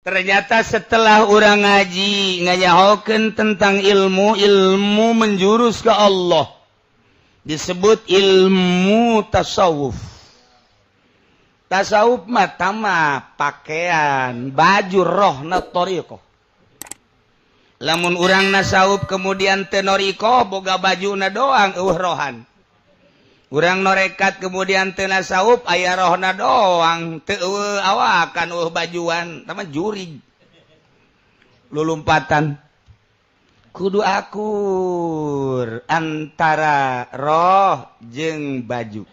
Ternyata setelah orang ngaji nganyahokeun tentang ilmu menjurus ke Allah disebut ilmu tasawuf. Tasawuf mah tama pakaian, baju rohna thariqah. Lamun urang nasawuf kemudian teu thariqah boga bajuna doang rohan. Urang norekat kemudian teu nasawuf aya rohna doang teu awakan bajuan tama jurig. Lulumpatan kudu akur antara roh jeung baju.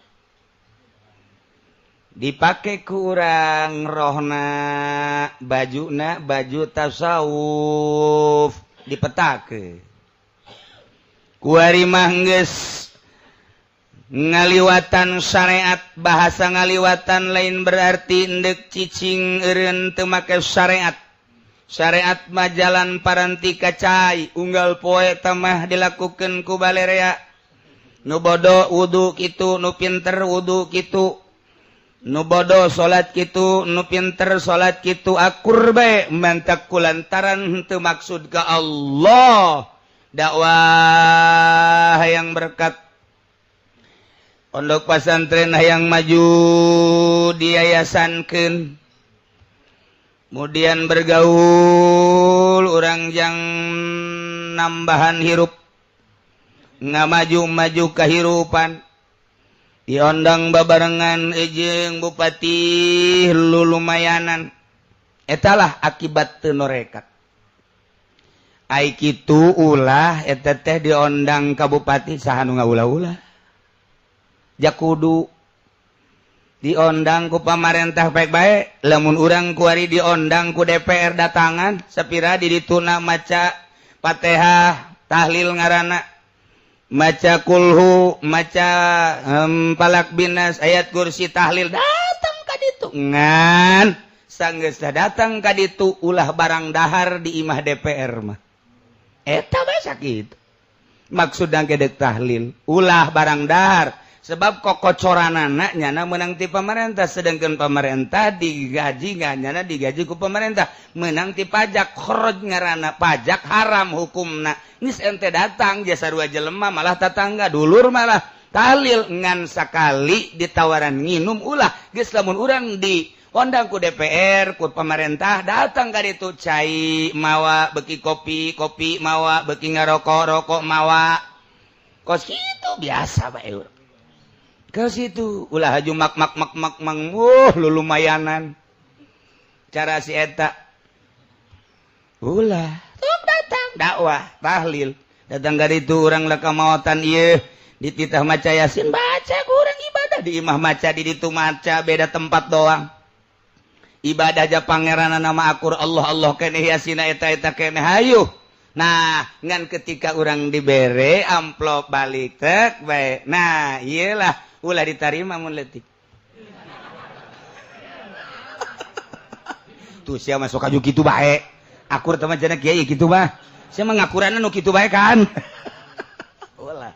Dipake ku urang rohna bajuna baju tasawuf dipetake. Kuari mah geus ngaliwatan syariat, bahasa ngaliwatan lain berarti endek cicing eureun teu make syariat. Syariat mah jalan paranti kacai, unggal poe tamah dilakukeun ku balerea. Nu bodo wudu kitu, nu pinter wudu kitu. Nu bodo salat kitu, nu pinter salat kitu, akur bae mantak kulantaran teu maksud ka Allah. Dakwah yang berkat pondok pesantren hayang maju diyayasankeun. Kemudian bergaul urang jang nambahan hirup. Ngamaju-maju kahirupan. Diondang babarengan jeung bupati lulumayanan. Etalah akibat teu norekat. Ai kitu ulah eta teh diondang ka bupati saha nu ngaulah-ulah. Jakudu diondang ku pamarentah baik-baik. Lamun urang kuari diondang ku DPR datangan sapira di dituna maca Fatihah tahlil ngaranna, maca kulhu, maca palak binas, ayat kursi tahlil, datang ka ditu ngan sanggeus datang ka ditu ulah barang dahar di imah DPR mah eta bae sakitu maksudna gedeg tahlil ulah barang dahar. Sebab kokocoranana nyana menang ti pemerintah, sedangkan pemerintah digaji nyana digaji ku pemerintah, menang ti pajak, khroj ngaranna pajak haram hukumna. Nis ente datang jasa dua jelema malah tetangga dulur malah tahlil ngan sakali ditawaran nginum ulah geus lamun urang di ondang ku DPR ku pemerintah datang ka ditu cai mawa beki kopi mawa beki ngarokok mawa kos kitu biasa bae urang. Ke situ ulah haju mak lulumayanan cara si eta ulah tuk datang dakwah tahlil datang dari itu orang leka maotan ieu dititah maca yasin baca ku urang ibadah di imah maca di ditu maca beda tempat doang ibadah aja pangeran nama akur Allah keneh yasin eta keneh hayuh. Nah ngan ketika orang dibere amplop balik tek bae nah iyalah ulah ditarima mun leutik. Tuh sia masuk aju kitu bae. Akur teh mah cenah kieu kitu mah. Sia mah ngakuranna nu kitu bae kan. Ulah.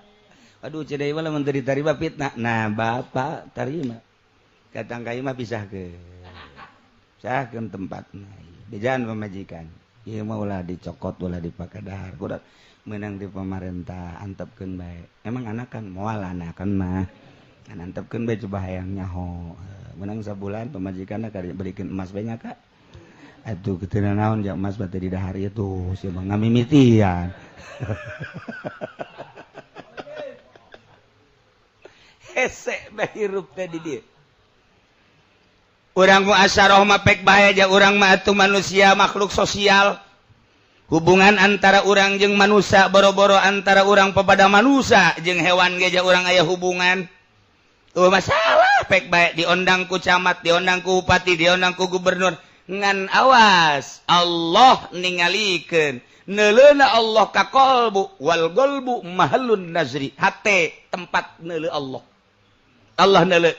Aduh cenah ieu mah mun teu ditarima fitnah. Nah, Bapak tarima. Katang ka ieu mah pisahkeun. Pisahkeun tempatna. Bejaan pamajikan. Ieu mah ulah dicokot ulah dipakadahar. Kudu meunang di pemerintah antepkeun bae. Emang anakan moal anakan mah. Antepkeun bae coba hayang nyaho. Menang sabulan pemajikanna ka beurekeun emas bae nya Kak. Atuh keteuna naon ja emas bate di dahar ieu tuh sia mah ngamimitian. Hese bae hirup teh di dieu. Urang muasyarah mah pek bae aja urang mah atuh manusia makhluk sosial. Hubungan antara urang jeung manusia boro-boro antara urang pepada manusia jeung hewan ge urang aya hubungan. Tuh masalah pek baik diondang ku camat, diondang ku bupati, diondang ku gubernur. Ngan awas Allah ningalikeun. Neuleuna Allah ka qalbu wal qalbu mahallun nazri. Hate tempat neuleu Allah. Allah neuleu.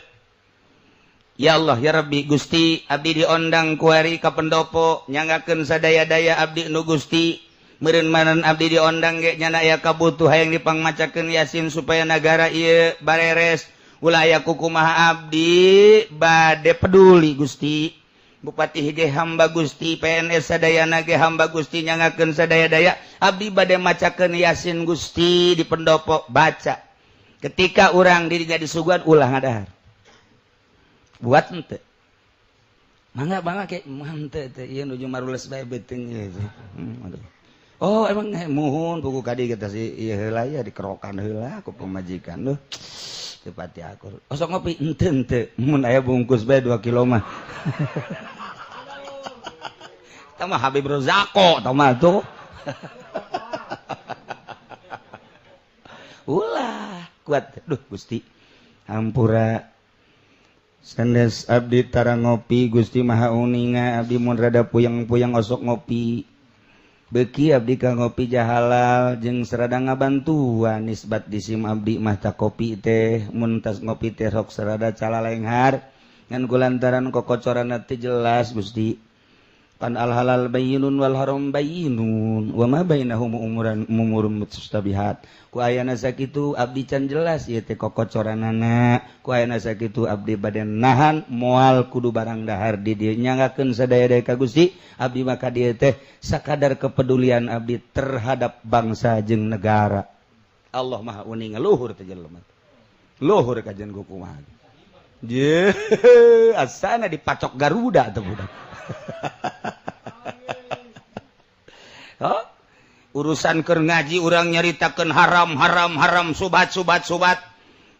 Ya Allah ya Rabbi Gusti abdi diondang ku ari ka pendopo nyanggakeun sadaya-daya abdi nu Gusti. Meureun manen abdi diondang ge nyana aya kabutuh hayang dipangmacakeun Yasin supaya nagara ieu bareres. Ulah aya kukumaha abdi bade peduli Gusti Bupati ge hamba Gusti, PNS sadayana ge hamba Gusti, nyangakeun sadaya-daya abdi bade macakeun Yasin Gusti di pendopo baca. Ketika urang dirinya disuguhan ulah ngadahar. Buat henteu. Mangga ke henteu teh ieu nuju marules bae beuteung gitu. Aduh. Oh emang muhun buku kadi kita sih ieu heula ya dikerokan heula ku pemajikan duh. Teu pati akur. Osok ngopi henteu mun aya bungkus bae 2 kilo mah. Tama Habib Rozako tama tuh. Ulah kuat duh Gusti hampura sandes abdi tara ngopi Gusti Maha Uninga abdi mun rada puyeng-puyeng osok ngopi beuki abdi ka ngopi jahalal jeung sarada ngabantuan nisbat disim abdi mah ta kopi teh mun tas ngopi teh sok sarada calalenghar ngan kulantaran kokocoranna teh jelas Gusti pan al halal bayyinun wal haram bayyinun wa ma bainahum umurum mustabihat ku ayana sakitu abdi can jelas ieu teh kokocoranana ku ayana sakitu abdi bade nahan moal kudu barang dahar di dieu nyangakeun sadaya-daya ka Gusti abdi maka dieu teh sakadar kepedulian abdi terhadap bangsa jeung negara. Allah Maha Uning luhur teh jelema luhur kajian kumaha je asana dipacok Garuda teh budak. Oh, urusan keur ngaji urang nyaritakeun haram subat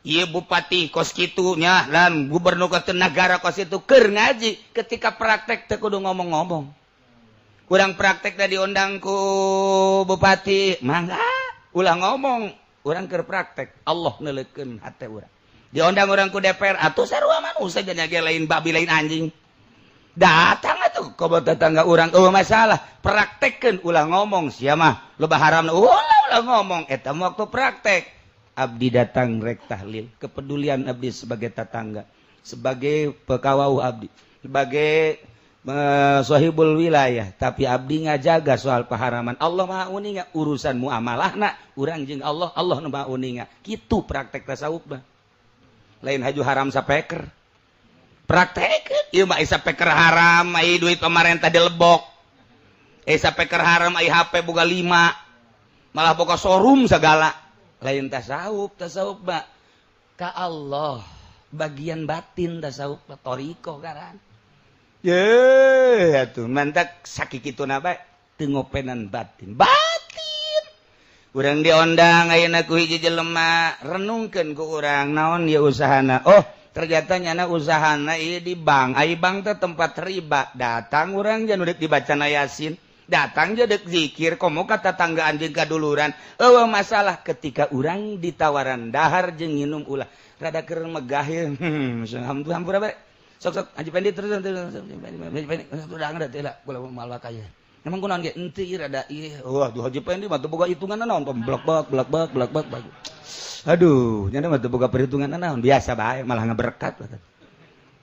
ieu bupati kos kitu nya dan gubernur kos negara kos itu keur ngaji ketika praktek teh kudu ngomong-ngomong urang praktek teh diundang ku bupati mangga ulah ngomong urang keur praktek Allah neuleukeun hate urang diundang urang ku DPR atuh sarua manusia nya ge lain babi lain anjing datang atuh ka tetangga urang masalah praktekkeun ulah ngomong sia mah loba haram ulah ngomong eta waktu praktek abdi datang rek tahlil kepedulian abdi sebagai tetangga sebagai pekawau abdi sebagai sahibul wilayah tapi abdi ngajaga soal paharaman Allah Maha Uninga urusan muamalahna urang jeung Allah nu Maha Uninga kitu praktek tasawuf mah lain haju haram sapeker praktek ieu mah isa peker haram ai duit pamarentah dilebok isa peker haram ai HP boga 5 malah boga showroom segala lain tasawuf mah ka Allah bagian batin tasawuf toriko karan ye atuh mantak sakikituna bae teu ngopenan batin urang diondang ayeuna ku hiji jelema renungkeun ku urang naon ieu usahana oh ternyata nyana usahana ieu di bank ai bank teh tempat riba datang urang jan udah dibaca Yasin datang jadi zikir komo ka tetanggaan jeung kaduluran eueuh masalah ketika urang ditawaran dahar jeung nginum ulah rada keur megah ye hampura bae sok Haji Pendi terus udah ngada teh lah kula malwa kaya emang kunaon ge henteu rada ieu wah Haji Pendi mah teu boga hitungan naon blak-blak aduh nyana mah teu boga perhitungan naon biasa bae malah ngaberkat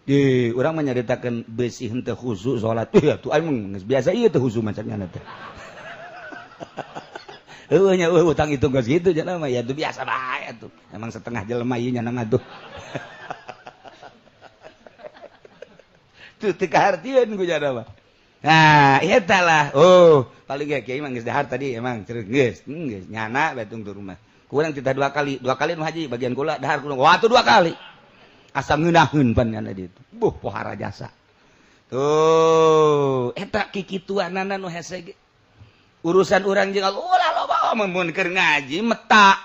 di urang mah nyaritakeun beusi henteu khusyuk salat atuh aing geus biasa ieu teh khusyuk macam nyana teh eueuh nya utang itu geus kitu cenah mah ya teu biasa bae atuh emang setengah jelema ieu nyana mah tuh tuh teu kahartieun ku cenah mah nah eta lah oh paling ge kiai mah geus dahar tadi emang ceureuh geus nyana bae tungtu rumah kurang titah 2 kali nu haji bagian kula dahar kula waktu 2 kali asa ngeunaheun pan kana ditu pohara jasa tuh eta kikituanana nu hese ge urusan urang jeung Allah ulah loba mun keur ngaji meta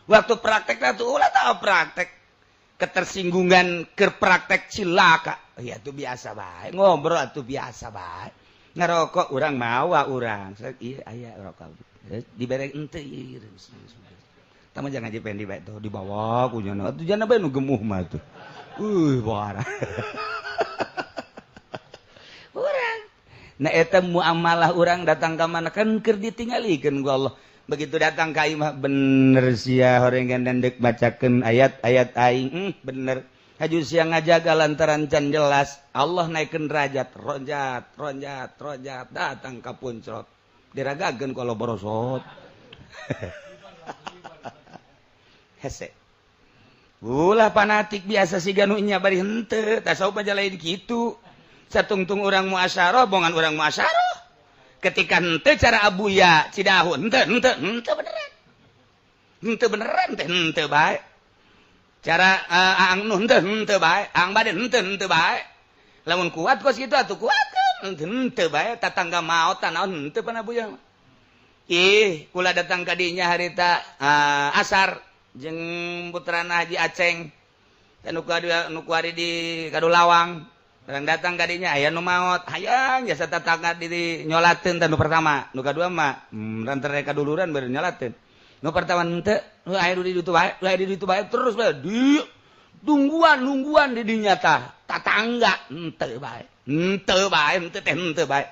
waktu praktek teh ulah tah praktek ketersinggungan keur praktek cilaka ya itu biasa bae ngobrol atuh biasa bae ngarokok urang mawa urang ieu aya rokok dibere henteu ieu tama jangan Haji Pendi bae tuh dibawa ku nyana atuh jana bae nu gemuh mah tuh bohara urang nah eta muamalah urang datang ka mana kan keur ditinggalikeun ku Allah begitu datang ka imah bener sia horengan dendek bacakeun ayat-ayat aing bener haju sia ngajaga lantaran can jelas Allah naikeun derajat ronjat datang ka puncrot diragakeun ku Allah borosot hese ulah fanatik biasa siga nu nya bari henteu tasawuf aja lain kitu satungtung urang muasyarah bongan urang muasyarah ketika henteu cara abuya cidahu henteu beneran henteu beneran teh henteu bae cara aang nu henteu bae aang baden henteu bae lamun kuat kos kitu atuh kuatkeun henteu bae tatangga maot tanaon henteu pan abuya kula datang ka dinya harita asar jeung putrana Haji Aceng nu kuari di Kadulawang orang datang ka dinya aya nu maot hayang jasa tatangga di nyolateun tanu pertama nu kadua mah rantere kaduluran baru nyolateun nu pertama henteu nu aya di ditu bae terus bae di nungguan di dinya tah tatangga henteu bae henteu bae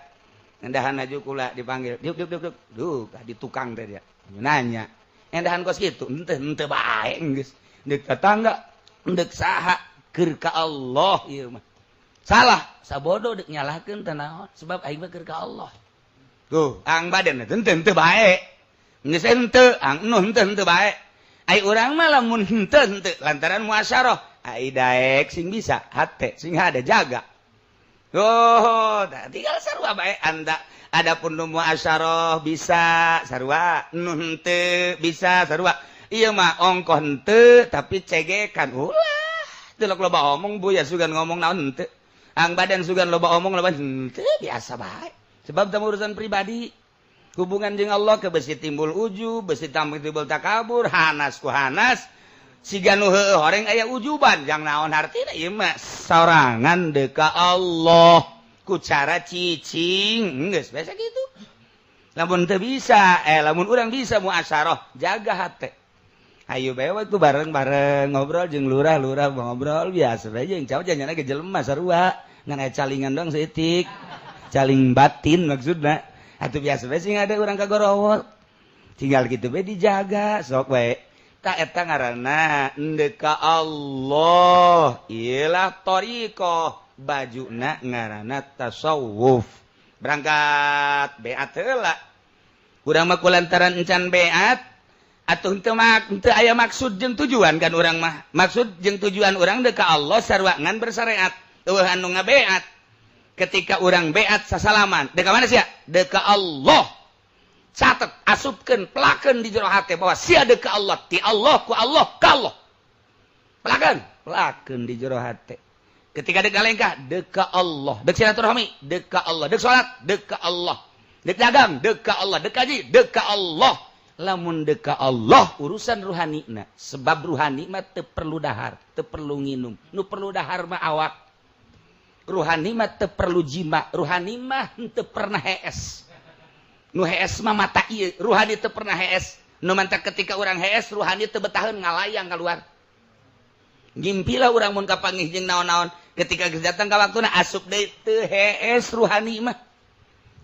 endahan aju kula dipanggil duk duh di tukang teh dia nanya endahan kos kitu henteu bae geus deuk tetangga deuk saha keur ka Allah ieu mah salah sabodo deuk nyalahkeun teh naon sebab aing mah keur ka Allah tuh ang badan henteu bae geus henteu ang nu henteu bae ai urang mah lamun henteu lantaran muasyarah ai daek sing bisa hate sing hade jaga. Oh, tinggal sarua bae anda. Adapun nu muasyarah bisa sarua, nu henteu bisa sarua. Ieu mah ongkoh henteu tapi cegekan. Ulah, teu loba omong buya sugan ngomong naon henteu. Ang badan sugan loba omong loba henteu biasa bae. Sebab tamu urusan pribadi. Hubungan jeung Allah ke besi timbul ujub, besi timbul takabur, hanas ku hanas. Siga nu heueuh horeng aya ujuban jang naon hartina ieu mah sorangan deuk ka Allah ku cara cicing geus biasa kitu lamun teu bisa lamun urang bisa muasyarah jaga hate ayo bae waktu bareng-bareng ngobrol jeung lurah ngobrol biasa bae jeung caw janjana ge jelema sarua ngan aya calingan dong seutik caling batin maksudna atuh biasa bae sing ada urang kagorowol tinggal kitu bae dijaga sok bae tak eta ngaranna deuk ka Allah ialah thariqah bajuna ngaranna tasawuf berangkat beat heula urang mah kulantaran encan beat atuh teu aya maksud jeung tujuan kan urang mah maksud jeung tujuan urang deuk ka Allah sarua ngan bersyariat eueuh anu ngabeat ketika urang beat sasalaman deuk ka mana sia deuk ka Allah catat asupkeun pelakeun di jero hate bahwa sia deuk ka Allah ti Allah ku Allah ka Allah pelakeun di jero hate ketika deuk galengkah deuk ka Allah deuk silaturahmi deuk ka Allah deuk salat deuk ka Allah deuk dagang deuk ka Allah deuk haji deuk ka Allah lamun deuk ka Allah urusan ruhanina sebab ruhani mah teu perlu dahar teu perlu nginum nu perlu dahar mah awak ruhani mah teu perlu jima ruhani mah teu pernah hees nu hees mah mata ieu ruhani teu pernah hees nu mantak ketika urang hees ruhani teu betaheun ngalayang keluar ngimpilah urang mun kapanggih jeung naon-naon ketika geus datang ka waktuna asup deui teu hees ruhani mah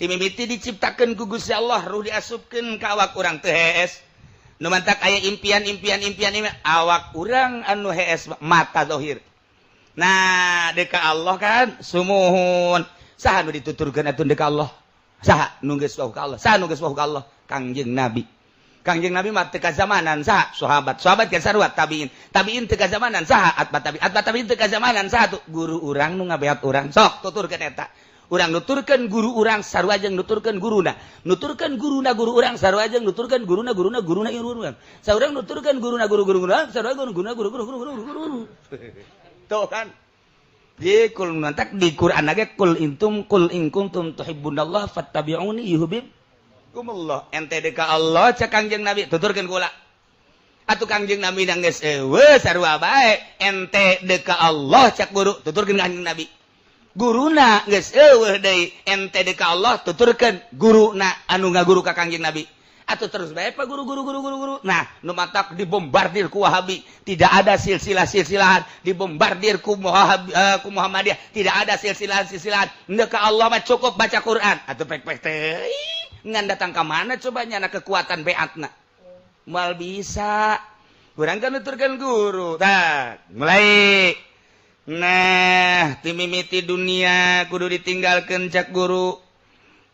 ti mimiti diciptakeun ku Gusti Allah ruh diasupkeun ka awak urang teu hees nu mantak aya impian awak urang anu hees mata zahir nah deuk ka Allah kan sumuhun saha nu dituturkeun atuh deuk ka Allah saha nu geus wau ka Allah saha nu geus wau ka Allah Kangjeng Nabi mah teu kazamanan saha sahabat kan sarua tabiin teu kazamanan saha atbat tabiin teu kazamanan saha tuh guru urang nu ngabeat urang sok tuturkeun eta urang nuturkeun guru urang sarua jeung nuturkeun guruna guru urang sarua jeung nuturkeun guruna urang saurang nuturkeun guruna guru urang sarua guruna guru tuh kan di kul nantak di Quran lagi kul in kuntum tuhibbunallah fattabi'uni yuhibbukumullah ente deuk ka Allah cak Kangjeng Nabi tuturkeun kula atuh Kangjeng Nabi nang geus eueuh sarua bae ente deuk ka Allah cak guru tuturkeun Kangjeng Nabi guruna geus eueuh deui ente deuk ka Allah tuturkeun guruna anu ngaguru ka Kangjeng Nabi atuh terus bae pa guru nah nu matak dibombardir ku Wahabi tidak ada silsilah-silsilahan dibombardir ku Muhammadiyah tidak ada silsilah-silsilahan deuk ka Allah mah cukup baca Quran atuh pek-pek teh ngan datang ka mana coba nyana kekuatan beatna mal bisa urang kan nuturkeun guru tah mulai nah ti mimiti dunia kudu ditinggalkeun cak guru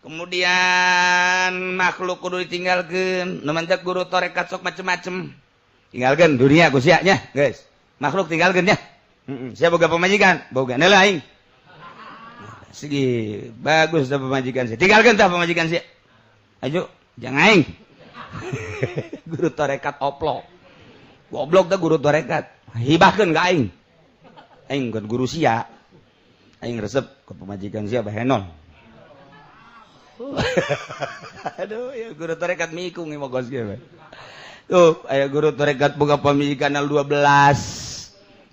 kemudian makhluk kudu ditinggalkeun nu mantak guru tarekat sok macem-macem tinggalkeun dunia ku sia nya guys makhluk tinggalkeun nya sia boga pamajikan boga neula aing Sigi bagus tah pamajikan sia. Tinggalkeun tah pamajikan sia. Ayo, jangan aing. Guru tarekat oplok. Goblok teh guru tarekat. Hibahkeun ka aing. Aing kan guru sia. Aing resep ke pamajikan sia bahenon. Aduh, ya guru tarekat mikung ieu mogos ge. Tuh, aya guru tarekat boga pamajikanna 12.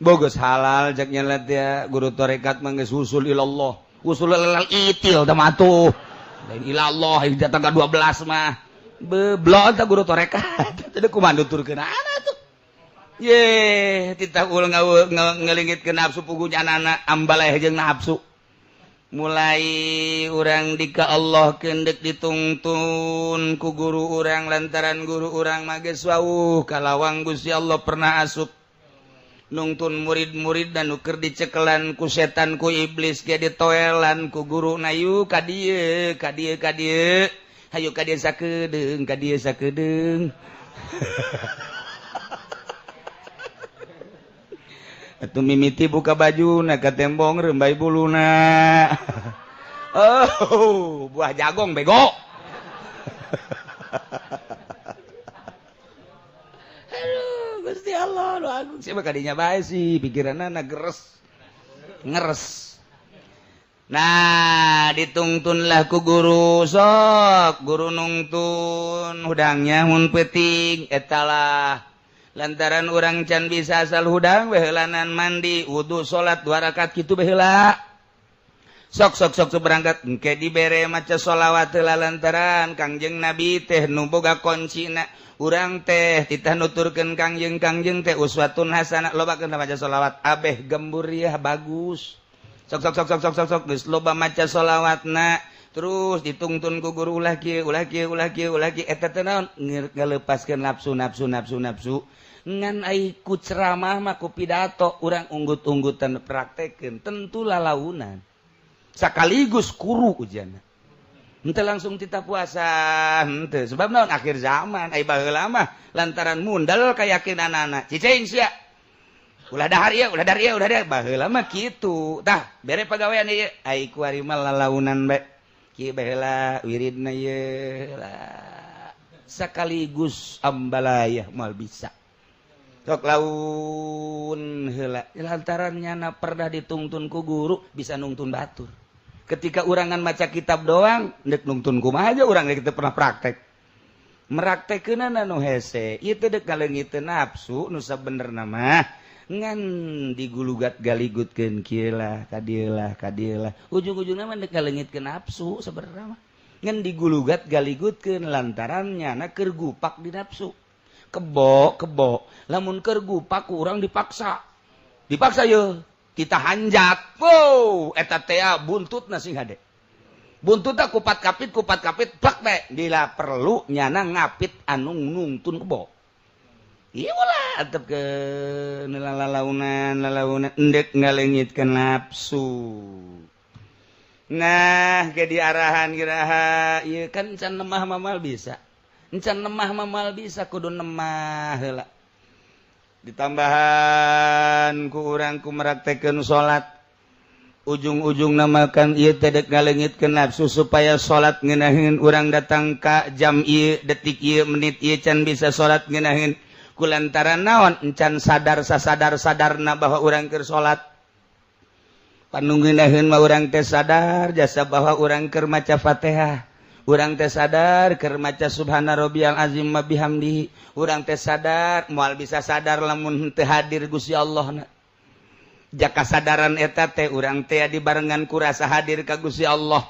Bogus halal jak nyelet ya guru tarekat mah geus usul ilallah. Usul ilallah itil tah matuh. Lain ilallah datang ka 12 mah. Beblok tah guru tarekat. Teu kumaha nuturkeun anak tuh. Ye, titah ul ngelingitkeun nafsu pugunya anak ambaleh jeung nafsu. Mulai urang dika Allah kendek dituntun ku guru urang lantaran guru urang mah geus wauh kalawang Gusti Allah pernah asup nungtun murid-murid dan nuker dicekelan ku setan ku iblis ge ditoelan ku guru nayu ka dieu hayu ka dieu sakedeung atuh mimiti buka bajuna ka tembong rembai buluna. Oh, buah jagong bego. Aduh, Gusti Allah nu agung sia mah kadinya bae sih pikiranna ngeres. Nah, ditungtunlah ku guru sok, guru nungtun hudangnya mun peuting etalah lantaran orang can bisa asal hudang behelanan mandi wudu salat 2 rakaat kitu baheula sok berangkat engke dibere maca sholawat heula lantaran Kangjeng Nabi teh nu boga kuncina urang teh titah nuturkeun kangjeng teh uswatun hasanah lobakeun maca sholawat abeh gemburiah bagus sok geus loba maca sholawatna terus ditungtun ku guru ulah kieu eta teh naon ngalepaskeun nafsu ngan ai ku ceramah mah ku pidato urang unggut-unggutan praktekeun tentu lalaunan sakaligus kuru ujianna henteu langsung titah puasa henteu sebab naon akhir zaman ai baheula mah lantaran mundal kayakinanana cicing sia ulah dahar ieu baheula mah kitu tah bere pagawean ieu ai ku ari mah lalaunan bae kieu baheula wiridna ieu sakaligus ambalayah moal bisa sok laun heula lantarannya na pernah ditungtun ku guru bisa nungtun batur ketika urangan maca kitab doang ndek nungtun kumaha aja urang kita pernah praktek meraktekeunana nu hese ieu teh deuk ngaleungiteun nafsu nu sabenerna mah ngan digulugat galigutkeun kieu lah ka dieu lah ujung-ujungna mah deuk ngaleungitkeun nafsu sabenerna mah ngan digulugat galigutkeun lantarannya na keur gupak di nafsu kebo lamun keur gupak urang dipaksa ye kita hanjak wow eta teh buntutna sing hade buntutna kupat kapit plak bae dila perlu nyana ngapit anu nungtun kebo ieu ulah antep ke lalaunan endek ngaleungitkeun nafsu nah ke diarahan kiraha ieu kan can lemah mamal bisa encan lemah mamal bisa kudu nemah heula ditambahan ku urang ku meraktekeun salat ujung-ujung namakan ieu teh deuk ngaleungitkeun nafsu supaya salat ngeunaheun urang datang ka jam ieu detik ieu menit ieu can bisa salat ngeunaheun kulantaran naon encan sadarna bahwa urang keur salat panunggunaheun mah urang teh sadar jasa bahwa urang keur maca Fatihah urang teh sadar keur maca subhana rabbiyal azim wa bihamdihi urang teh sadar moal bisa sadar lamun teu hadir Gusti Allah jak kasadaran eta teh urang teh dibarengan ku rasa hadir ka Gusti Allah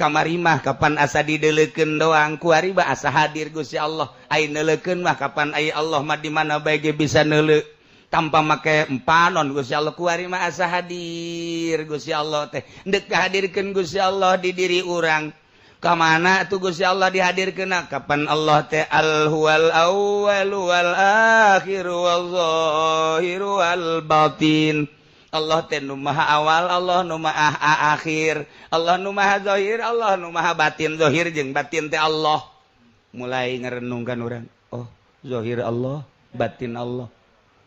kamari mah kapan asa dideuleukeun doang ku ari mah asa hadir Gusti Allah ai neuleukeun mah kapan ai Allah mah di mana bae ge bisa neuleu tanpa make empanon Gusti Allah ku ari mah asa hadir Gusti Allah teh deuk kahadirkeun Gusti Allah di diri urang kamana tuh Gusti Allah dihadirkeun kapan Allah teh al-huwal awwal wal akhir wal zahir wal batin Allah teh nu maha awal Allah nu maha akhir Allah nu maha zahir Allah nu maha batin zahir jeung batin teh Allah mulai ngarenungkan urang oh zahir Allah batin Allah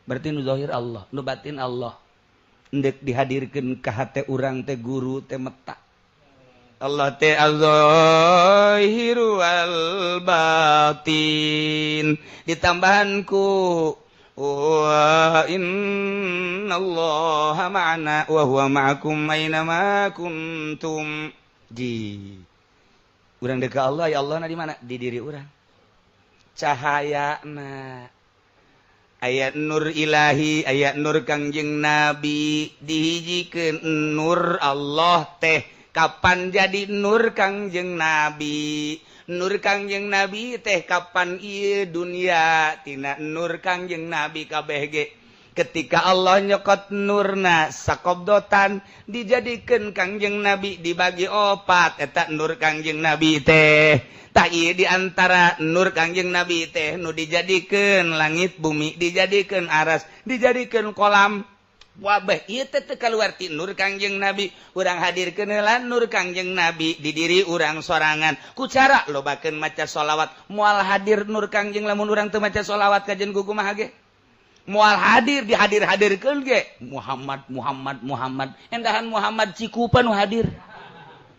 berarti nu zahir Allah nu batin Allah endek dihadirkeun ka hate urang teh guru teh meta Allah teh az-zahiru wal batin ditambahanku wa innallaha ma'ana wa huwa ma'akum aina ma kuntum di urang deuk ka Allah ya Allah na di mana di diri urang cahayana ayat nur ilahi ayat nur kangjeng nabi dihijikeun nur Allah teh kapan jadi nur kangjeng nabi nur kangjeng nabi teh kapan ieu dunia tina nur kangjeng nabi kabeh ge ketika Allah nyokot nurna sakobdotan dijadikeun kangjeng nabi dibagi opat eta nur kangjeng nabi teh tah ieu di antara nur kangjeng nabi teh nu dijadikeun langit bumi dijadikeun aras dijadikeun kolam wabah ieu teh teu kaluar ti nur kangjeng nabi urang hadirkeun heula nur kangjeng nabi di diri urang sorangan ku cara lobakeun maca sholawat moal hadir nur kangjeng lamun urang teu maca sholawat ka jeung kumaha ge moal hadir dihadir-hadirkeun ge Muhammad Muhammad Muhammad endahan Muhammad Cikupa nu hadir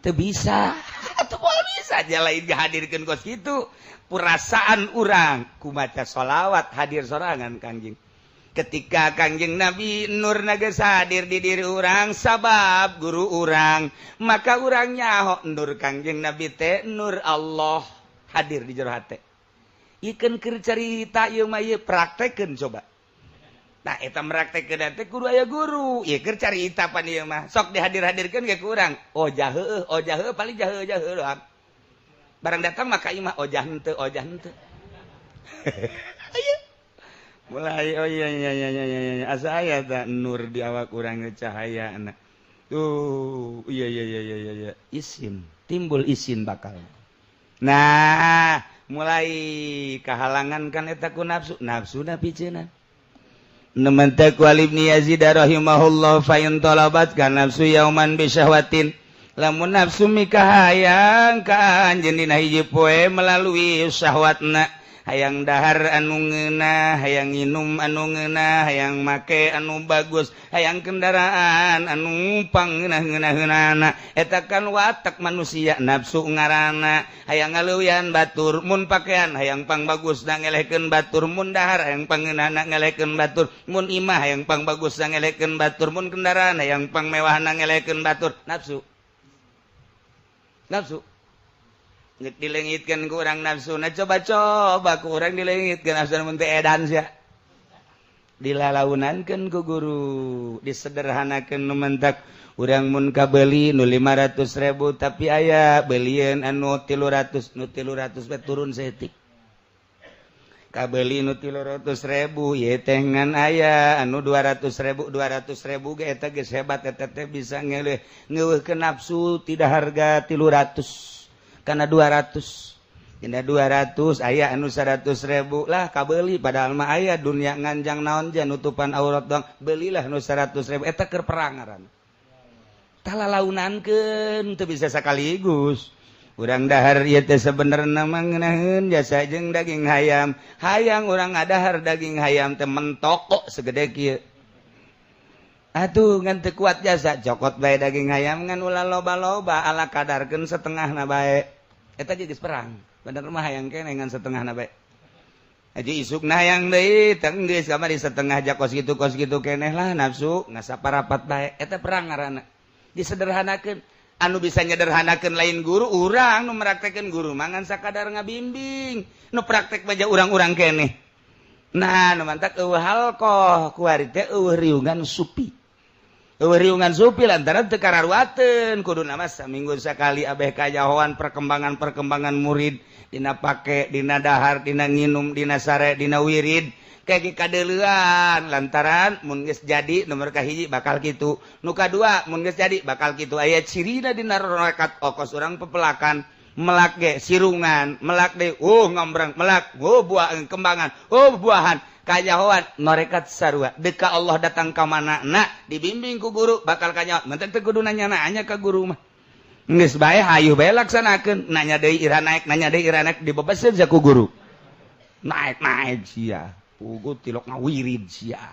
teu bisa teu moal bisa aja lain dihadirkeun kos kitu perasaan urang ku maca sholawat hadir sorangan kangjeng ketika kangjeng nabi nur geus hadir di diri urang sabab guru urang maka urang nyaho nur kangjeng nabi teh nur Allah hadir di jero hate ikeun keur carita ieu mah ieu praktekeun coba nah eta meraktekeun teh kudu aya guru ieu keur carita pan ieu mah sok dihadir-hadirkeun ge ku urang ojah heueuh paling jaheuh doang barang datang maka ieu mah ojah henteu ayo mulai oh iya asa aya ta nur di awak urang cahayana tuh iya isin timbul isin bakal nah mulai kahalangan kan eta ku nafsuna piceuna nemen teh ku Ibnu Yazid rahimahullah fa in talabat kan nafsu yauman bi syahwatin lamun nafsu mikahayang ka anjeun dina hiji poe melalui syahwatna hayang dahar anu ngeunah hayang nginum anu ngeunah hayang make anu bagus hayang kendaraan anu pangeunah-ngeunah-ngeunahna eta kan watak manusia nafsu ngaranna hayang ngaleuyan batur mun pakaian hayang pang bagus da ngelehkeun batur mun dahar hayang pangeunahna ngelehkeun batur mun imah hayang pang bagus da ngelehkeun batur mun kendaraan hayang pang mewahna ngelehkeun batur nafsu dilengitkeun ku urang nafsuna coba ku urang dilengitkeun nafsuna mun teu edan sia dilalaunakeun ku guru disederhanakeun nu mentak urang mun kabeuli nu 500.000 tapi aya beulieun anu 300 nu 300 we turun setik kabeuli nu 300.000 ieu teh ngan aya anu 200.000 ge eta geus hebat eta teh bisa ngeuweuhkeun nafsu tidak harga 300 karena 200 dina 200 aya anu 100.000 lah kabeuli padahal mah aya dunia nganjang naon jan nutupan aurat doang belilah nu 100.000 eta keur perang ngaranna tah lalaunankeun teu bisa sakaligus urang dahar ieu teh sabenerna mah ngeunaheun jasa jeung daging hayam hayang urang ngadahar daging hayam teh mentokok segede kieu atuh ngan teu kuat jasa cokot bae daging hayam ngan ulah loba-loba ala kadarkeun setengahna bae eta geus perang bener mah hayang keneh ngan setengahna bae aji isukna hayang deui teh geus kamari setengah ja kos kitu keneh lah nafsu ngasaparapat bae eta perang ngaranna disederhanakeun anu bisa nyederhanakeun lain guru urang nu meraktekeun guru mah ngan sakadar ngabimbing nu praktek baja urang-urang keneh nah nu mantak eueuh halqoh ku ari teh eueuh riungan supi riungan supi lantaran teu kararuateun kuduna mah saminggu sakali abeh kajahoan perkembangan murid dina pake dina dahar dina nginum dina sare dina wirid kaya kadeulean lantaran mun geus jadi nomor kahiji bakal kitu nu kadua mun geus jadi bakal kitu aya cirina dina rekat okos urang pepelakan melak ge sirungan melak deui ngombrang melak buah kembangan buahan kajahoan norekat sarua deka Allah datang ka manana dibimbing ku guru bakal kanyaho mentek teu kudu nanya ka guru mah geus bae hayu bae laksanakeun nanya deui ira naik dibebeseun sa ku guru naik sia pugu tilok ngawirid sia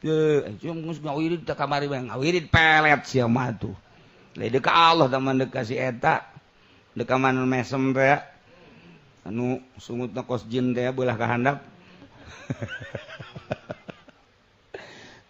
teu geus ngawirid teh kamari bae ngawirid pelet sia mah tuh deka Allah teman deka si eta deka mana mesem teh anu sungutna kos jin teh belah ka handap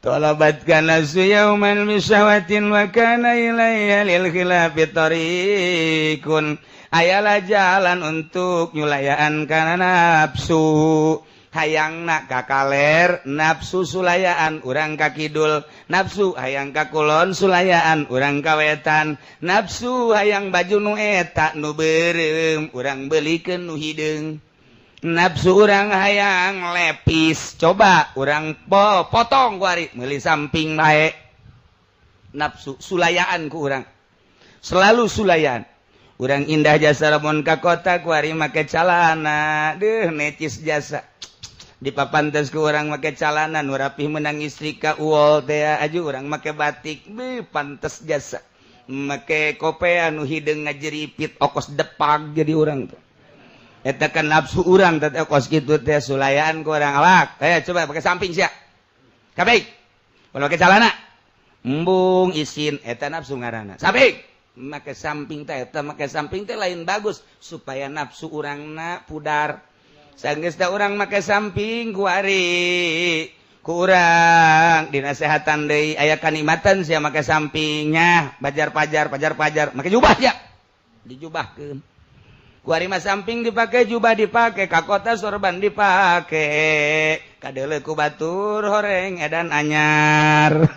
talabat kana suyauman misyawatin wa kana ilayya lil khilafi tariqun ayalah jalan untuk nyulayaan kana nafsu hayangna ka kaler nafsu sulayaan urang ka kidul nafsu hayang ka kulon sulayaan urang ka wetan nafsu hayang baju nu eta nu beureum urang beulikeun nu hideung nafsu urang hayang lepis coba urang potong kuari meuli samping bae nafsu sulayaan ku urang selalu sulayaan urang indah jasa lamun ka kota kuari make calana deuh necis jasa di papantes ke orang make calana nu rapih menang istri ka uol teh aju urang make batik be pantes jasa make kopea nu hideung ngajeripit okos depag jadi urang tuh eta kan nafsu urang teh okos kitu teh sulayaan ku urang awak coba pakai samping sia kabeh kalau make calana embung isin eta nafsu ngaranna samping make samping teh eta make samping teh lain bagus supaya nafsu urangna pudar sanggeusna urang make samping kuari kurang dinasehatan deui aya kanikmatan sia make sampingnya pajar-pajar make jubah ya dijubahkeun kuari mah samping dipake jubah dipake ka kota sorban dipake kadeuleu ku batur horeng edan anyar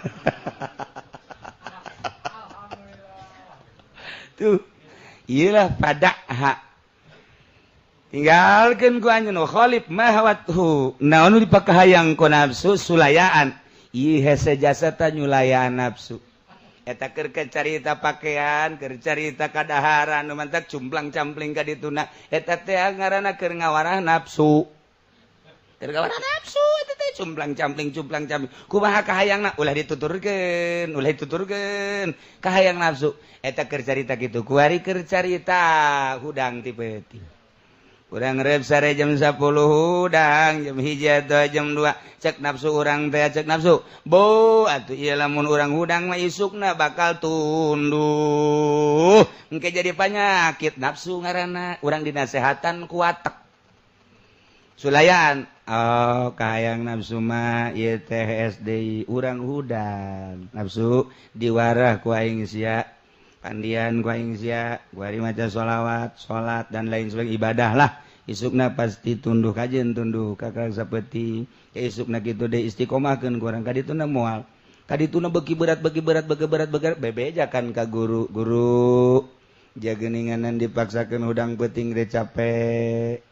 tuh iyalah padahak tinggalkan ku anjeun khalif mahwathu naon dipakahayang ku nafsu sulayaan ieu hese jasa ta nyulayaan nafsu eta keur carita pakaian keur carita kadaharan nu mantak cumplang-campling ka dituna eta teh ngaranna keur ngawarah nafsu keur ngawarah nafsu eta teh cumplang-campling kumaha kahayangna ulah dituturkeun kahayang nafsu eta keur carita kitu kuari keur carita hudang ti peuting urang rep sare jam 10 hudang jam 1 atau jam 2 cek nafsu urang teh cek nafsu bo atuh ieu lamun urang hudang mah isukna bakal tunduh engke jadi penyakit nafsu ngaranna urang dinasehatan ku watek sulayan oh kahayang nafsu mah ieu teh SD urang hudang nafsu diwarah ku aing sia pandian ku aing sia kuari maca sholawat salat dan lain sebagainya ibadah lah isukna pasti tunduh kajen tunduh kakak saeuti isukna kitu deui istiqomahkeun ku urang kadituna moal kadituna beuki berat bebejakan ka guru jageuninganan dipaksakeun hudang peuting ge capek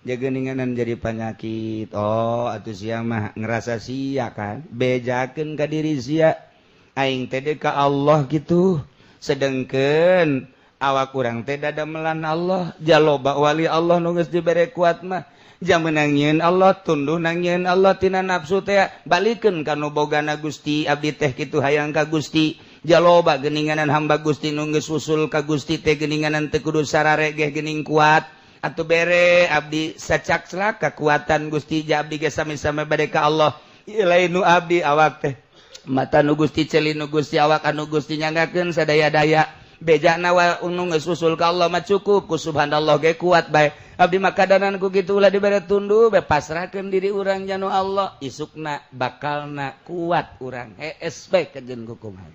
jageuninganan jadi penyakit oh atuh sia mah ngerasa sia kan bejakeun ka diri sia aing teh ka Allah gitu sedengkeun awak urang teh dadamelan Allah jaloba wali Allah nu geus dibere kuat mah jameunang nyieun Allah tunduh nang nyieun Allah tina nafsu teh balikeun ka nu bogana Gusti abdi teh kitu hayang ka Gusti jaloba geuninganan hamba Gusti nu geus usul ka Gusti teh geuninganan teu kudu sarare ge geuning kuat atuh bere abdi sacakslak kekuatan Gusti ja abdi ge sami-sami bade ka Allah ieu lain nu abdi awak teh mata nu Gusti ceuli nu Gusti awak anu Gusti nyanggakeun sadaya-daya bejana wa unu geus usul ka Allah mah cukup ku subhanallah ge kuat bae abdi mah kadanan ku kitu ulah dibere tunduh bae pasrahkeun diri urang janu Allah isukna bakalna kuat urang hees bae kajeun ku kumaha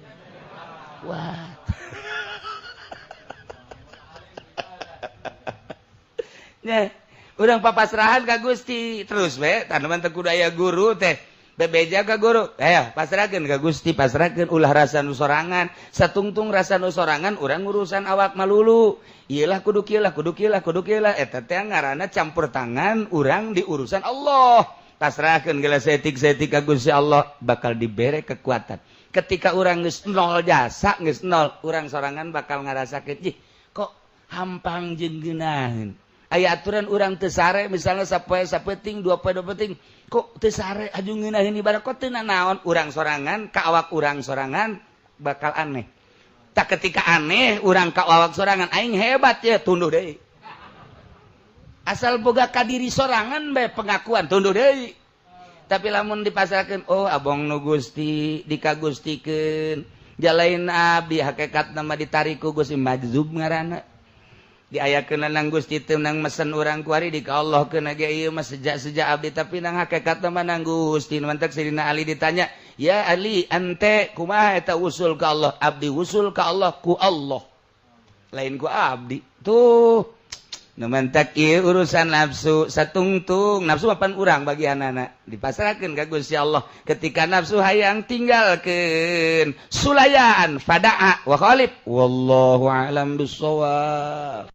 kuat nya urang papasrahan ka Gusti terus bae tanaman teu kudu aya guru teh bebeja ka guru pasrahkeun ka Gusti pasrahkeun ulah rasa nu sorangan satungtung rasa nu sorangan urang urusan awak malulu ieulah kudu kieu eta teh ngaranna campur tangan urang di urusan Allah pasrahkeun geula setik-setik ka Gusti Allah bakal dibere kekuatan ketika urang geus nol jasa geus nol urang sorangan bakal ngarasakeun kok hampang jeung geunaheun aya aturan urang teu sare misalnya sapoe sapeting dua poe dua peting kok teu sare aju ngeunaheun ibadah kok teu naon urang sorangan ka awak urang sorangan bakal aneh tak ketika aneh urang ka awak sorangan aing hebat ya tunduh deui asal boga ka diri sorangan bae pengakuan tunduh deui tapi lamun dipasarkeun oh abong nu Gusti dikagustikeun jalain abdi hakikat nama ditariku Gusti majzub ngaranna diayakeun nang Gusti teu nang mesen urang kuari di ka Allah keuna ge ieu mah sejak abdi tapi nang hakikat nama nang Gusti mantek Sidina Ali ditanya ya Ali ante kumaha eta usul ka Allah abdi usul ka Allah ku Allah lain ku abdi tuh numantak ieu urusan nafsu satungtung nafsu mapan urang bagi anak dipasrahkeun ka Gusti Allah ketika nafsu hayang tinggalkeun sulayan fada'a wa khalif wallahu a'lam bissawab.